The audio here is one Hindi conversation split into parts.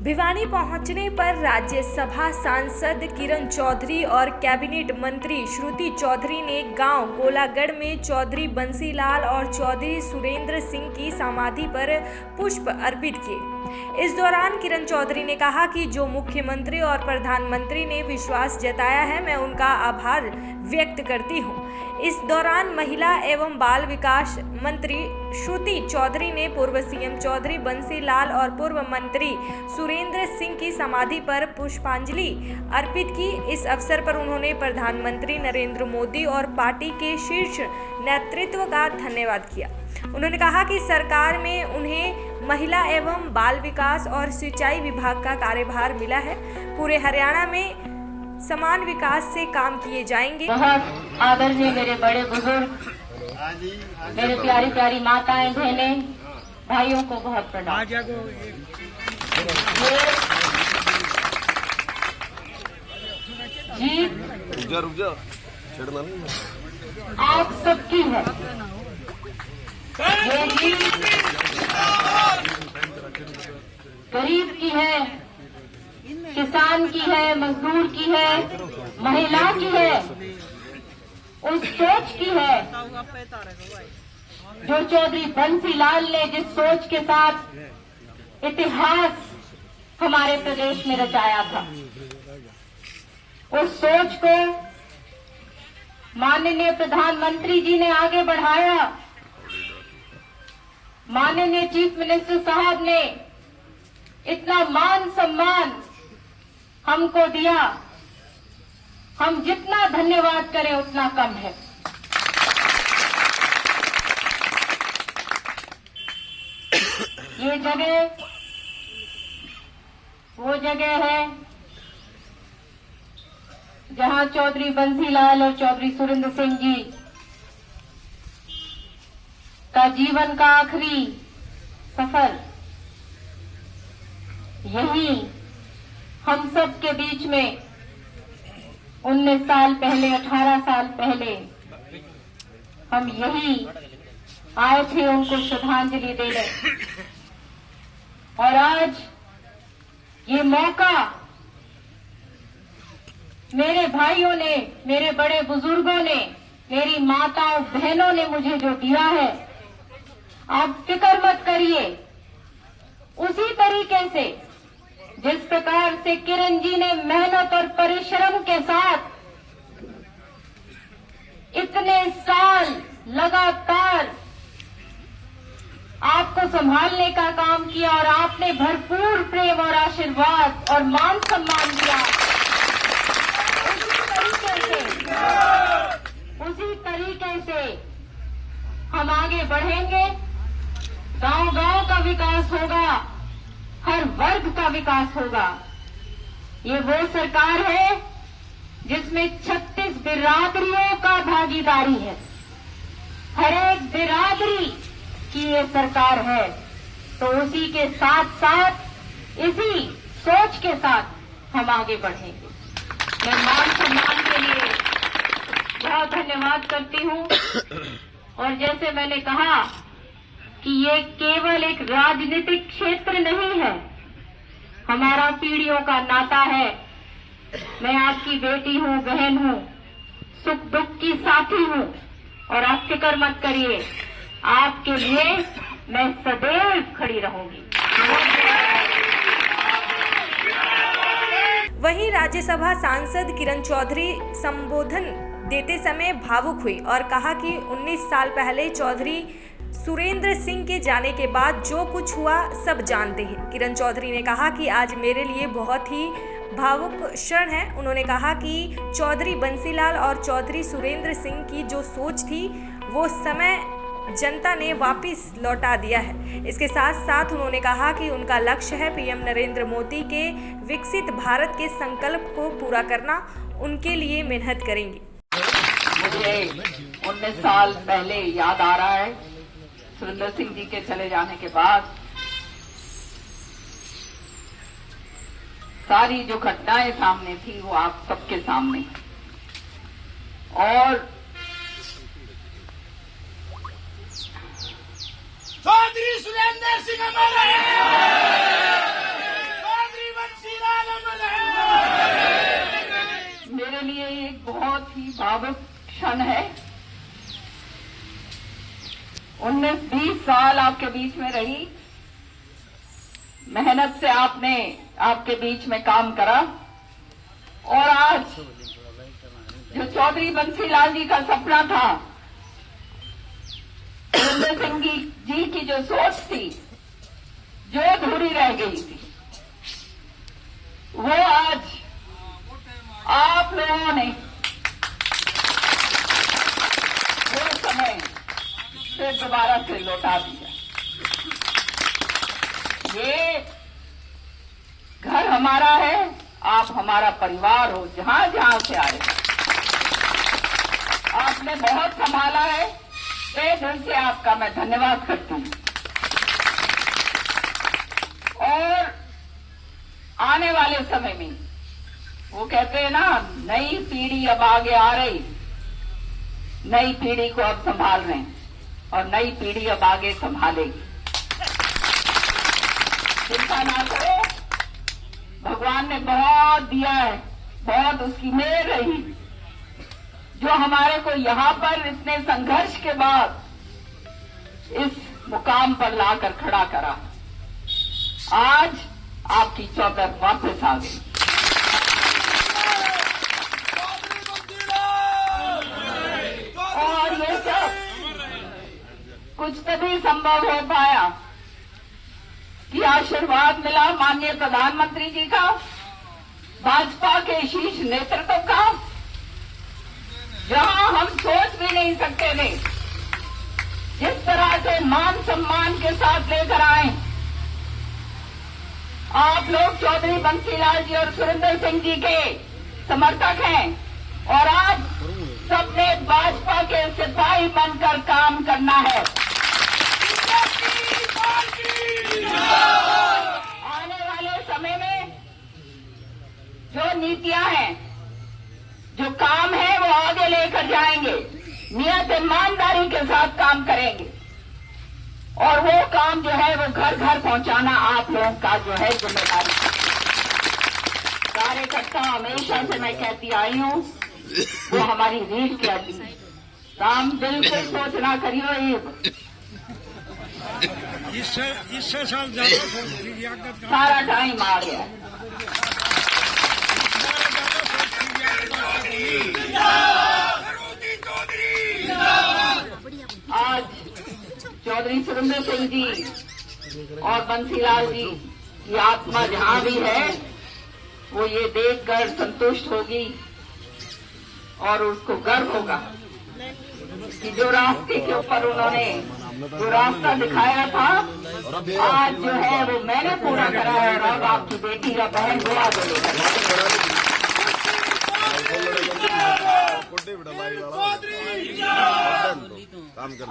भिवानी पहुंचने पर राज्यसभा सांसद किरण चौधरी और कैबिनेट मंत्री श्रुति चौधरी ने गांव कोलागढ़ में चौधरी बंसीलाल और चौधरी सुरेंद्र सिंह की समाधि पर पुष्प अर्पित किए। इस दौरान किरण चौधरी ने कहा कि जो मुख्यमंत्री और प्रधानमंत्री ने विश्वास जताया है, मैं उनका आभार व्यक्त करती हूं। इस दौरान महिला एवं बाल विकास मंत्री श्रुति चौधरी ने पूर्व सीएम चौधरी बंसीलाल और पूर्व मंत्री सुरेंद्र सिंह की समाधि पर पुष्पांजलि अर्पित की। इस अवसर पर उन्होंने प्रधानमंत्री नरेंद्र मोदी और पार्टी के शीर्ष नेतृत्व का धन्यवाद किया। उन्होंने कहा कि सरकार में उन्हें महिला एवं बाल विकास और सिंचाई विभाग का कार्यभार मिला है। पूरे हरियाणा में समान विकास से काम किए जाएंगे। बहुत आदरणीय मेरे बड़े बुजुर्ग, मेरे प्यारी प्यारी माताएं, बहनें, भाइयों को बहुत प्रणाम। जीत आप सबकी है। ये जीत गरीब की है, किसान की है, मजदूर की है, महिला की है, उस सोच की है जो चौधरी बंसीलाल ने जिस सोच के साथ इतिहास हमारे प्रदेश में रचाया था, उस सोच को माननीय प्रधानमंत्री जी ने आगे बढ़ाया। माननीय चीफ मिनिस्टर साहब ने इतना मान सम्मान हमको दिया, हम जितना धन्यवाद करें उतना कम है। ये जगह वो जगह है जहां चौधरी बंसीलाल और चौधरी सुरेंद्र सिंह जी का जीवन का आखिरी सफर यही हम सब के बीच में 19 साल पहले, 18 साल पहले हम यही आए थे उनको श्रद्धांजलि देने। और आज ये मौका मेरे भाइयों ने, मेरे बड़े बुजुर्गों ने, मेरी माताओं बहनों ने मुझे जो दिया है, आप फिक्र मत करिए। उसी तरीके से जिस प्रकार से किरण जी ने मेहनत और परिश्रम के साथ इतने साल लगातार आपको संभालने का काम किया और आपने भरपूर प्रेम और आशीर्वाद और मान सम्मान दिया, उसी तरीके से हम आगे बढ़ेंगे। गांव-गांव का विकास होगा, हर वर्ग का विकास होगा। ये वो सरकार है जिसमें 36 बिरादरियों का भागीदारी है। हर एक बिरादरी की ये सरकार है। तो उसी के साथ साथ इसी सोच के साथ हम आगे बढ़ेंगे। मैं मान सम्मान के लिए बहुत धन्यवाद करती हूँ। और जैसे मैंने कहा कि ये केवल एक राजनीतिक क्षेत्र नहीं है, हमारा पीढ़ियों का नाता है। मैं आपकी बेटी हूँ, बहन हूँ, सुख दुख की साथी हूँ। और आप फिक्र मत करिए, आपके लिए मैं सदैव खड़ी रहूंगी। वहीं राज्यसभा सांसद किरण चौधरी संबोधन देते समय भावुक हुई और कहा कि 19 साल पहले चौधरी सुरेंद्र सिंह के जाने के बाद जो कुछ हुआ सब जानते हैं। किरण चौधरी ने कहा कि आज मेरे लिए बहुत ही भावुक क्षण है। उन्होंने कहा कि चौधरी बंसीलाल और चौधरी सुरेंद्र सिंह की जो सोच थी वो समय जनता ने वापस लौटा दिया है। इसके साथ साथ उन्होंने कहा कि उनका लक्ष्य है पीएम नरेंद्र मोदी के विकसित भारत के संकल्प को पूरा करना। उनके लिए मेहनत करेंगे। मुझे 19 साल पहले याद आ रहा है, सुरेंद्र सिंह जी के चले जाने के बाद सारी जो घटनाएं सामने थी वो आप सबके सामने। और चौधरी सुरेंद्र सिंह हमारे भावुक क्षण है। 19-20 साल आपके बीच में रही, मेहनत से आपने आपके बीच में काम करा, और आज जो चौधरी बंसीलाल जी का सपना था, सुरेंद्र सिंह जी की जो सोच थी, जो अधूरी रह गई थी, वो आज आप लोगों ने वो समय फिर दोबारा से लौटा दिया। ये घर हमारा है, आप हमारा परिवार हो, जहां जहां से आए आपने बहुत संभाला है। तहे दिल से आपका मैं धन्यवाद करती हूं। और आने वाले समय में वो कहते हैं ना, नई पीढ़ी अब आगे आ रही, नई पीढ़ी को अब संभाल रहे हैं और नई पीढ़ी अब आगे संभालेगी। चिंता ना करो, भगवान ने बहुत दिया है, बहुत उसकी मेहर रही जो हमारे को यहाँ पर इतने संघर्ष के बाद इस मुकाम पर लाकर खड़ा करा। आज आपकी चौधर वापस आ गई। और ये सब कुछ तभी संभव हो पाया कि आशीर्वाद मिला माननीय प्रधानमंत्री जी का, भाजपा के शीर्ष नेतृत्व का, जहां हम सोच भी नहीं सकते थे, जिस तरह से मान सम्मान के साथ लेकर आए। आप लोग चौधरी बंसीलाल जी और सुरेंद्र सिंह जी के समर्थक हैं और आज सबने भाजपा के सिपाही बनकर काम करना है। आने वाले समय में जो नीतियां हैं, जो काम है, वो आगे लेकर जाएंगे, नियत ईमानदारी के साथ काम करेंगे और वो काम जो है वो घर घर पहुंचाना आप लोगों का जो है जिम्मेदारी। कार्यकर्ता हमेशा से मैं कहती आई हूं, वो हमारी रीढ़ की हड्डी। काम बिल्कुल सोचना करियो, इससे साल ज्यादा सारा टाइम आ गया। आज चौधरी सुरेंद्र सिंह जी और बंसीलाल जी की आत्मा जहां भी है, वो ये देखकर संतुष्ट होगी और उसको गर्व होगा कि जो रास्ते के ऊपर उन्होंने जो रास्ता दिखाया था, आज जो है वो मैंने पूरा करा है। और अब आपकी बेटी का बहन वो आगे लेकर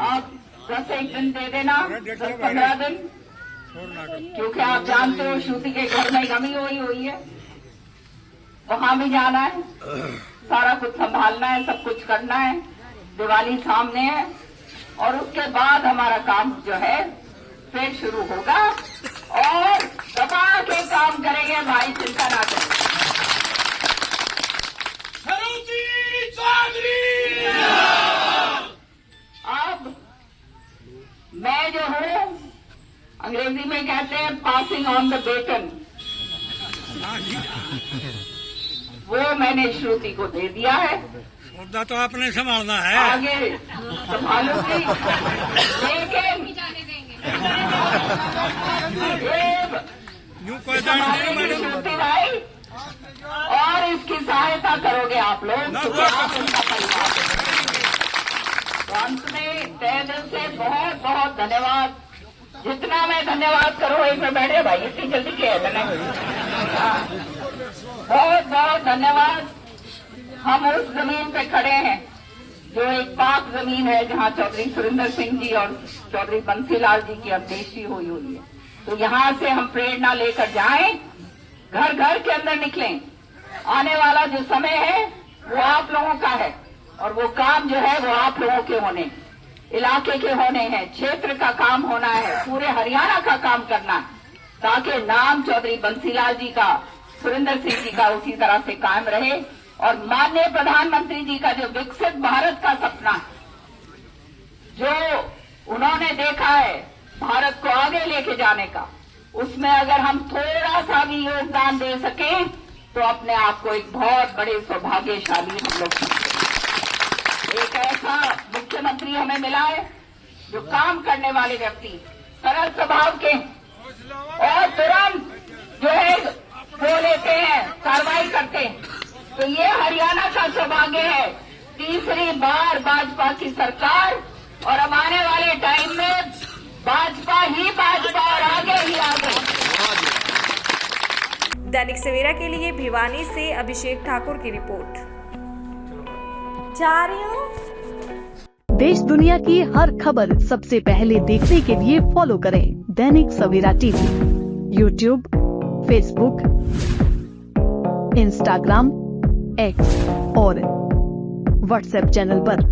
आप 10-1 दिन दे देना, 10-15 दिन, क्योंकि आप जानते हो श्रुति के घर में कमी हुई है, वहां भी जाना है, सारा कुछ संभालना है, सब कुछ करना है। दिवाली सामने है और उसके बाद हमारा काम जो है फिर शुरू होगा और दबा के काम करेंगे भाई, चिंता ना करें। अब मैं जो हूँ, अंग्रेजी में कहते हैं पासिंग ऑन द बेटन, वो मैंने श्रुति को दे दिया है। मुद्दा तो आपने संभालना है, आगे संभालूंगी, लेकिन श्रुति भाई और इसकी सहायता करोगे आप लोग, तो आप उनका परिवार। तो अंत में तहे दिल से बहुत बहुत धन्यवाद। जितना मैं धन्यवाद करूँ, एक में बैठे भाई, इतनी जल्दी क्या है, बहुत बहुत धन्यवाद। हम उस जमीन पे खड़े हैं जो एक पाक जमीन है, जहां चौधरी सुरेंद्र सिंह जी और चौधरी बंसीलाल जी की अंत्येष्टि हुई है। तो यहां से हम प्रेरणा लेकर जाएं, घर घर के अंदर निकलें। आने वाला जो समय है वो आप लोगों का है और वो काम जो है वो आप लोगों के होने, इलाके के होने हैं, क्षेत्र का काम होना है, पूरे हरियाणा का काम करना है, ताकि नाम चौधरी बंसीलाल जी का, सुरेंद्र सिंह जी का उसी तरह से कायम रहे और माननीय प्रधानमंत्री जी का जो विकसित भारत का सपना जो उन्होंने देखा है भारत को आगे लेके जाने का, उसमें अगर हम थोड़ा सा भी योगदान दे सकें तो अपने आप को एक बहुत बड़े सौभाग्यशाली हम लोग समझते हैं। एक ऐसा मुख्यमंत्री हमें मिला है जो काम करने वाले व्यक्ति, सरल स्वभाव के और तुरंत जो है वो लेते हैं, कार्रवाई करते हैं। तो ये हरियाणा का सौभाग्य है, तीसरी बार भाजपा की सरकार और अब आने वाले टाइम में भाजपा और आगे ही आगे। दैनिक सवेरा के लिए भिवानी से अभिषेक ठाकुर की रिपोर्ट। जा रही हूँ। देश दुनिया की हर खबर सबसे पहले देखने के लिए फॉलो करें Dainik Savera TV, YouTube, Facebook, Instagram, X और व्हाट्सएप चैनल पर।